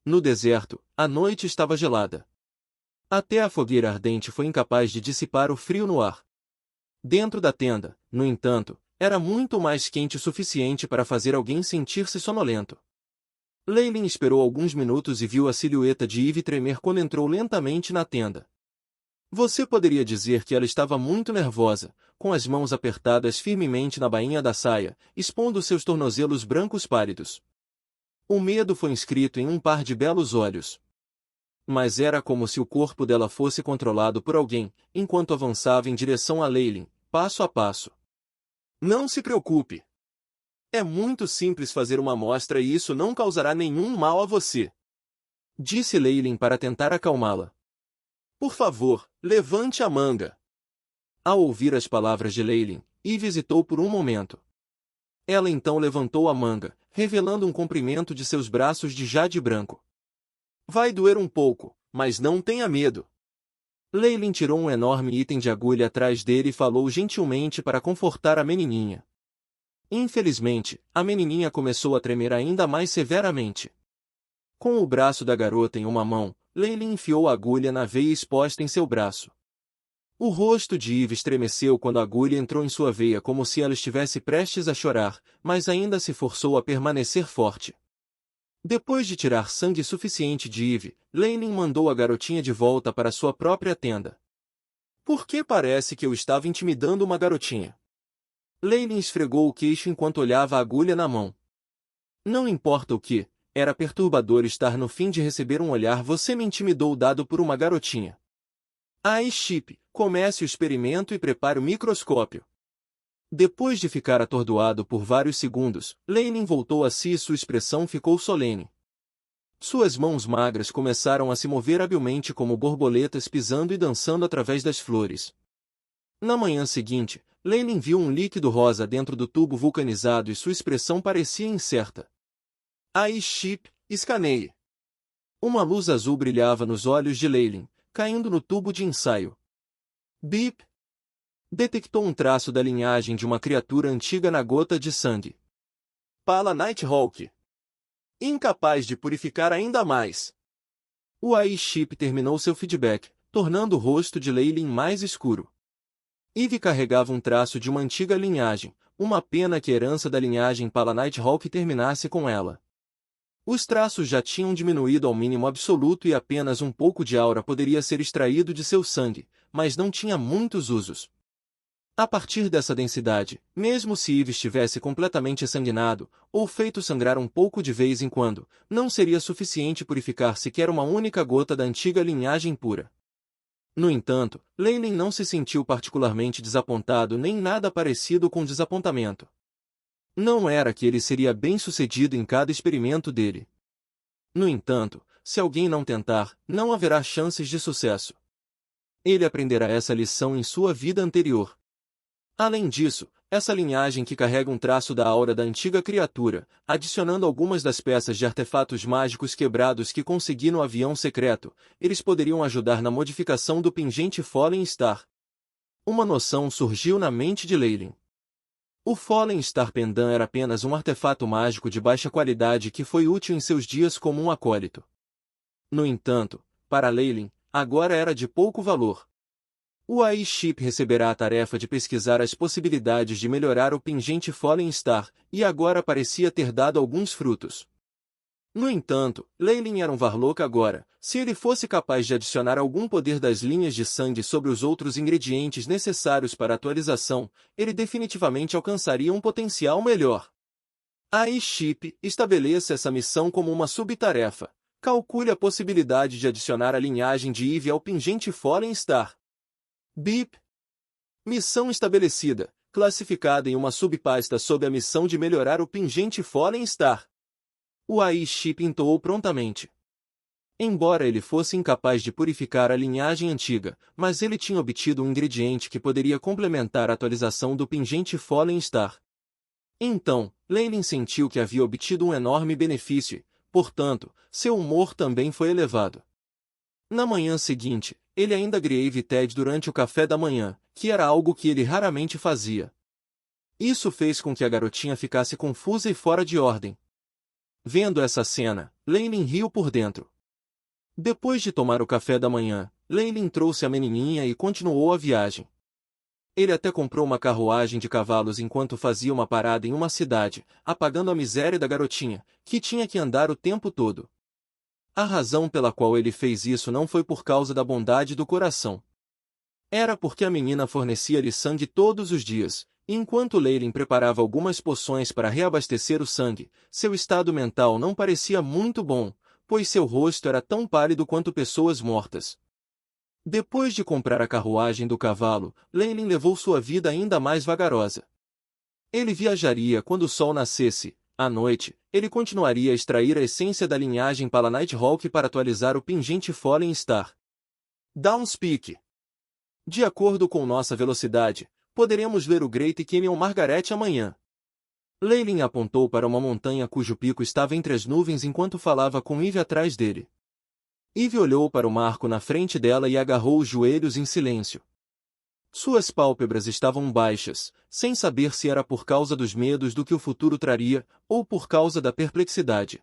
No deserto, a noite estava gelada. Até a fogueira ardente foi incapaz de dissipar o frio no ar. Dentro da tenda, no entanto, era muito mais quente o suficiente para fazer alguém sentir-se sonolento. Leilin esperou alguns minutos e viu a silhueta de Eve tremer quando entrou lentamente na tenda. Você poderia dizer que ela estava muito nervosa, com as mãos apertadas firmemente na bainha da saia, expondo seus tornozelos brancos pálidos. O medo foi inscrito em um par de belos olhos. Mas era como se o corpo dela fosse controlado por alguém, enquanto avançava em direção a Leilin, passo a passo. Não se preocupe. É muito simples fazer uma amostra e isso não causará nenhum mal a você. Disse Leilin para tentar acalmá-la. Por favor, levante a manga. Ao ouvir as palavras de Leilin, Eve hesitou por um momento. Ela então levantou a manga, revelando um comprimento de seus braços de jade branco. Vai doer um pouco, mas não tenha medo. Leilin tirou um enorme item de agulha atrás dele e falou gentilmente para confortar a menininha. Infelizmente, a menininha começou a tremer ainda mais severamente. Com o braço da garota em uma mão, Leilin enfiou a agulha na veia exposta em seu braço. O rosto de Eve estremeceu quando a agulha entrou em sua veia como se ela estivesse prestes a chorar, mas ainda se forçou a permanecer forte. Depois de tirar sangue suficiente de Eve, Leilin mandou a garotinha de volta para sua própria tenda. Por que parece que eu estava intimidando uma garotinha? Leilin esfregou o queixo enquanto olhava a agulha na mão. Não importa o que, era perturbador estar no fim de receber um olhar você me intimidou dado por uma garotinha. Chip, comece o experimento e prepare o microscópio. Depois de ficar atordoado por vários segundos, Leilin voltou a si e sua expressão ficou solene. Suas mãos magras começaram a se mover habilmente como borboletas pisando e dançando através das flores. Na manhã seguinte, Leilin viu um líquido rosa dentro do tubo vulcanizado e sua expressão parecia incerta. Chip, escaneie. Uma luz azul brilhava nos olhos de Leilin, caindo no tubo de ensaio. Bip! Detectou um traço da linhagem de uma criatura antiga na gota de sangue. Pala Nighthawk. Incapaz de purificar ainda mais. O AI-Chip terminou seu feedback, tornando o rosto de Leilin mais escuro. Eve carregava um traço de uma antiga linhagem, uma pena que a herança da linhagem Pala Nighthawk terminasse com ela. Os traços já tinham diminuído ao mínimo absoluto e apenas um pouco de aura poderia ser extraído de seu sangue, mas não tinha muitos usos. A partir dessa densidade, mesmo se Eve estivesse completamente sanguinado, ou feito sangrar um pouco de vez em quando, não seria suficiente purificar sequer uma única gota da antiga linhagem pura. No entanto, Leilin não se sentiu particularmente desapontado nem nada parecido com desapontamento. Não era que ele seria bem-sucedido em cada experimento dele. No entanto, se alguém não tentar, não haverá chances de sucesso. Ele aprenderá essa lição em sua vida anterior. Além disso, essa linhagem que carrega um traço da aura da antiga criatura, adicionando algumas das peças de artefatos mágicos quebrados que consegui no avião secreto, eles poderiam ajudar na modificação do pingente Fallen Star. Uma noção surgiu na mente de Leilin. O Fallen Star Pendant era apenas um artefato mágico de baixa qualidade que foi útil em seus dias como um acólito. No entanto, para Leilin, agora era de pouco valor. O AI-Chip receberá a tarefa de pesquisar as possibilidades de melhorar o pingente Fallen Star, e agora parecia ter dado alguns frutos. No entanto, Leilin era um Varlock agora. Se ele fosse capaz de adicionar algum poder das linhas de sangue sobre os outros ingredientes necessários para a atualização, ele definitivamente alcançaria um potencial melhor. AI-Chip, estabeleça essa missão como uma subtarefa. Calcule a possibilidade de adicionar a linhagem de Eve ao pingente Fallen Star. Bip. Missão estabelecida, classificada em uma subpasta sob a missão de melhorar o pingente Fallen Star. O AI-Chip entoou prontamente. Embora ele fosse incapaz de purificar a linhagem antiga, mas ele tinha obtido um ingrediente que poderia complementar a atualização do pingente Fallen Star. Então, Leilin sentiu que havia obtido um enorme benefício e, portanto, seu humor também foi elevado. Na manhã seguinte, ele ainda agreeve Ted durante o café da manhã, que era algo que ele raramente fazia. Isso fez com que a garotinha ficasse confusa e fora de ordem. Vendo essa cena, Leilin riu por dentro. Depois de tomar o café da manhã, Leilin trouxe a menininha e continuou a viagem. Ele até comprou uma carruagem de cavalos enquanto fazia uma parada em uma cidade, apagando a miséria da garotinha, que tinha que andar o tempo todo. A razão pela qual ele fez isso não foi por causa da bondade do coração. Era porque a menina fornecia-lhe sangue todos os dias, e enquanto Leilin preparava algumas poções para reabastecer o sangue, seu estado mental não parecia muito bom, pois seu rosto era tão pálido quanto pessoas mortas. Depois de comprar a carruagem do cavalo, Leilin levou sua vida ainda mais vagarosa. Ele viajaria quando o sol nascesse. À noite, ele continuaria a extrair a essência da linhagem para Nighthawk para atualizar o pingente Fallen Star. Downspeak. De acordo com nossa velocidade, poderemos ler o Great Canyon Margaret amanhã. Leilin apontou para uma montanha cujo pico estava entre as nuvens enquanto falava com Eve atrás dele. Eve olhou para o marco na frente dela e agarrou os joelhos em silêncio. Suas pálpebras estavam baixas, sem saber se era por causa dos medos do que o futuro traria, ou por causa da perplexidade.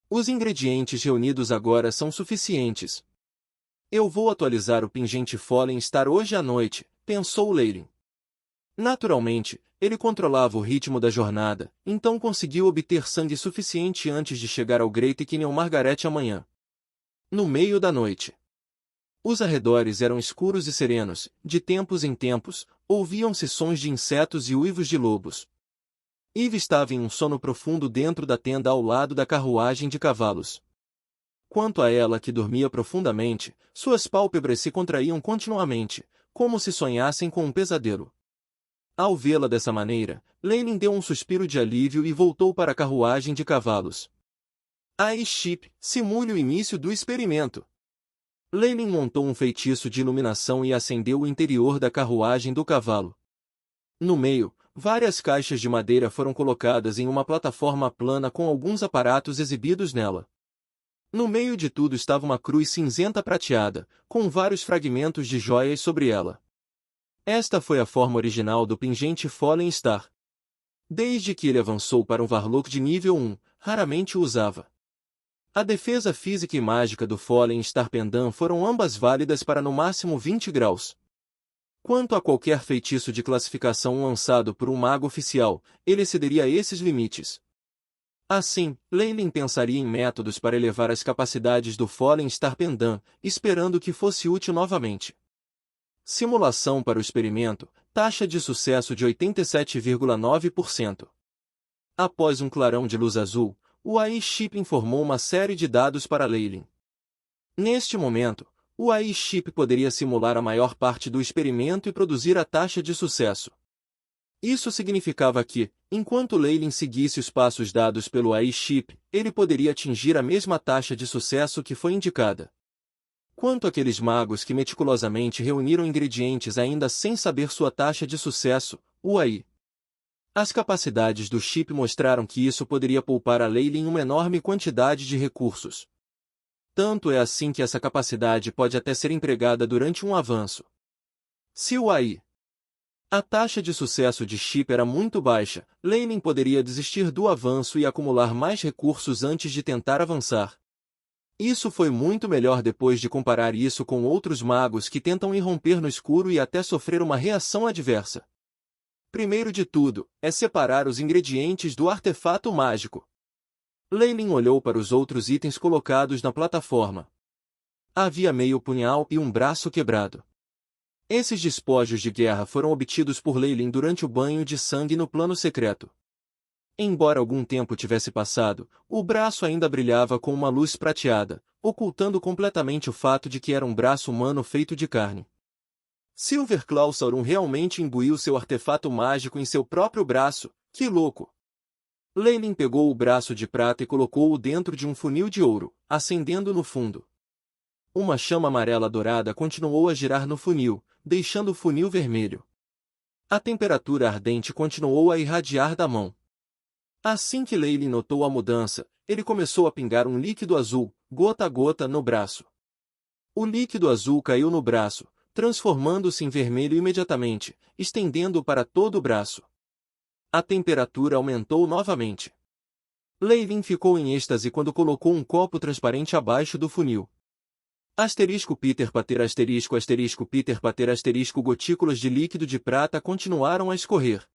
Os ingredientes reunidos agora são suficientes. Eu vou atualizar o pingente Fallen Star hoje à noite, pensou Leilin. Naturalmente, ele controlava o ritmo da jornada, então conseguiu obter sangue suficiente antes de chegar ao Great Canyon Margaret amanhã. No meio da noite. Os arredores eram escuros e serenos, de tempos em tempos, ouviam-se sons de insetos e uivos de lobos. Eve estava em um sono profundo dentro da tenda ao lado da carruagem de cavalos. Quanto a ela que dormia profundamente, suas pálpebras se contraíam continuamente, como se sonhassem com um pesadelo. Ao vê-la dessa maneira, Leilin deu um suspiro de alívio e voltou para a carruagem de cavalos. Airship, simule o início do experimento. Leilin montou um feitiço de iluminação e acendeu o interior da carruagem do cavalo. No meio, várias caixas de madeira foram colocadas em uma plataforma plana com alguns aparatos exibidos nela. No meio de tudo estava uma cruz cinzenta prateada, com vários fragmentos de joias sobre ela. Esta foi a forma original do pingente Fallen Star. Desde que ele avançou para um Warlock de nível 1, raramente o usava. A defesa física e mágica do Fallen Star Pendant foram ambas válidas para no máximo 20 graus. Quanto a qualquer feitiço de classificação lançado por um mago oficial, ele excederia esses limites. Assim, Leilin pensaria em métodos para elevar as capacidades do Fallen Star Pendant, esperando que fosse útil novamente. Simulação para o experimento, taxa de sucesso de 87,9%. Após um clarão de luz azul, o AI-Chip informou uma série de dados para Leilin. Neste momento, o AI-Chip poderia simular a maior parte do experimento e produzir a taxa de sucesso. Isso significava que, enquanto Leilin seguisse os passos dados pelo AI-Chip, ele poderia atingir a mesma taxa de sucesso que foi indicada. Quanto àqueles magos que meticulosamente reuniram ingredientes ainda sem saber sua taxa de sucesso, o AI. As capacidades do chip mostraram que isso poderia poupar a Leilin uma enorme quantidade de recursos. Tanto é assim que essa capacidade pode até ser empregada durante um avanço. Se o AI. A taxa de sucesso de chip era muito baixa, Leilin poderia desistir do avanço e acumular mais recursos antes de tentar avançar. Isso foi muito melhor depois de comparar isso com outros magos que tentam irromper no escuro e até sofrer uma reação adversa. Primeiro de tudo, é separar os ingredientes do artefato mágico. Leilin olhou para os outros itens colocados na plataforma. Havia meio punhal e um braço quebrado. Esses despojos de guerra foram obtidos por Leilin durante o banho de sangue no plano secreto. Embora algum tempo tivesse passado, o braço ainda brilhava com uma luz prateada, ocultando completamente o fato de que era um braço humano feito de carne. Silverclaw Sauron realmente imbuiu seu artefato mágico em seu próprio braço, que louco! Leilin pegou o braço de prata e colocou-o dentro de um funil de ouro, acendendo no fundo. Uma chama amarela dourada continuou a girar no funil, deixando o funil vermelho. A temperatura ardente continuou a irradiar da mão. Assim que Leilin notou a mudança, ele começou a pingar um líquido azul, gota a gota, no braço. O líquido azul caiu no braço, transformando-se em vermelho imediatamente, estendendo-o para todo o braço. A temperatura aumentou novamente. Leilin ficou em êxtase quando colocou um copo transparente abaixo do funil. Asterisco Peter Pater asterisco Peter Pater asterisco gotículas de líquido de prata continuaram a escorrer.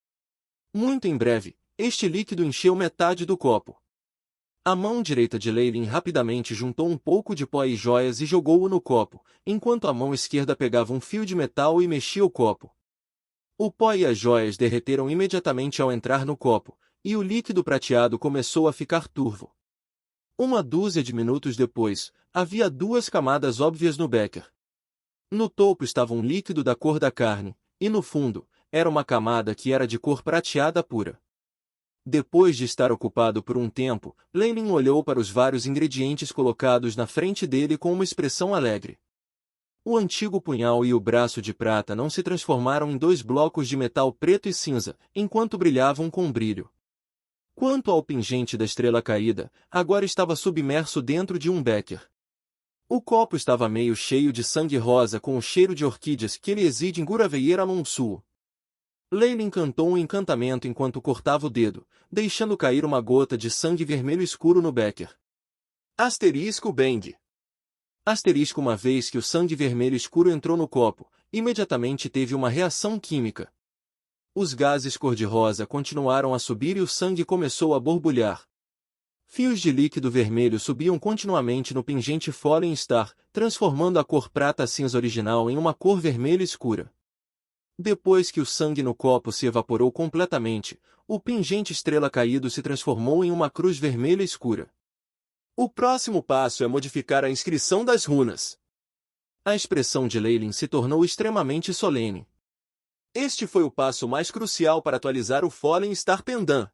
Muito em breve, este líquido encheu metade do copo. A mão direita de Leilin rapidamente juntou um pouco de pó e joias e jogou-o no copo, enquanto a mão esquerda pegava um fio de metal e mexia o copo. O pó e as joias derreteram imediatamente ao entrar no copo, e o líquido prateado começou a ficar turvo. Uma dúzia de minutos depois, havia duas camadas óbvias no becker. No topo estava um líquido da cor da carne, e no fundo, era uma camada que era de cor prateada pura. Depois de estar ocupado por um tempo, Leilin olhou para os vários ingredientes colocados na frente dele com uma expressão alegre. O antigo punhal e o braço de prata não se transformaram em dois blocos de metal preto e cinza, enquanto brilhavam com brilho. Quanto ao pingente da estrela caída, agora estava submerso dentro de um becker. O copo estava meio cheio de sangue rosa com o cheiro de orquídeas que ele exige em Guraveir Alonso. Leilin cantou um encantamento enquanto cortava o dedo, deixando cair uma gota de sangue vermelho escuro no becker. Asterisco Bang. Asterisco uma vez que o sangue vermelho escuro entrou no copo, imediatamente teve uma reação química. Os gases cor-de-rosa continuaram a subir e o sangue começou a borbulhar. Fios de líquido vermelho subiam continuamente no pingente Fallen Star, transformando a cor prata-cinza original em uma cor vermelha escura. Depois que o sangue no copo se evaporou completamente, o pingente estrela caído se transformou em uma cruz vermelha escura. O próximo passo é modificar a inscrição das runas. A expressão de Leilin se tornou extremamente solene. Este foi o passo mais crucial para atualizar o Fallen Star Pendant.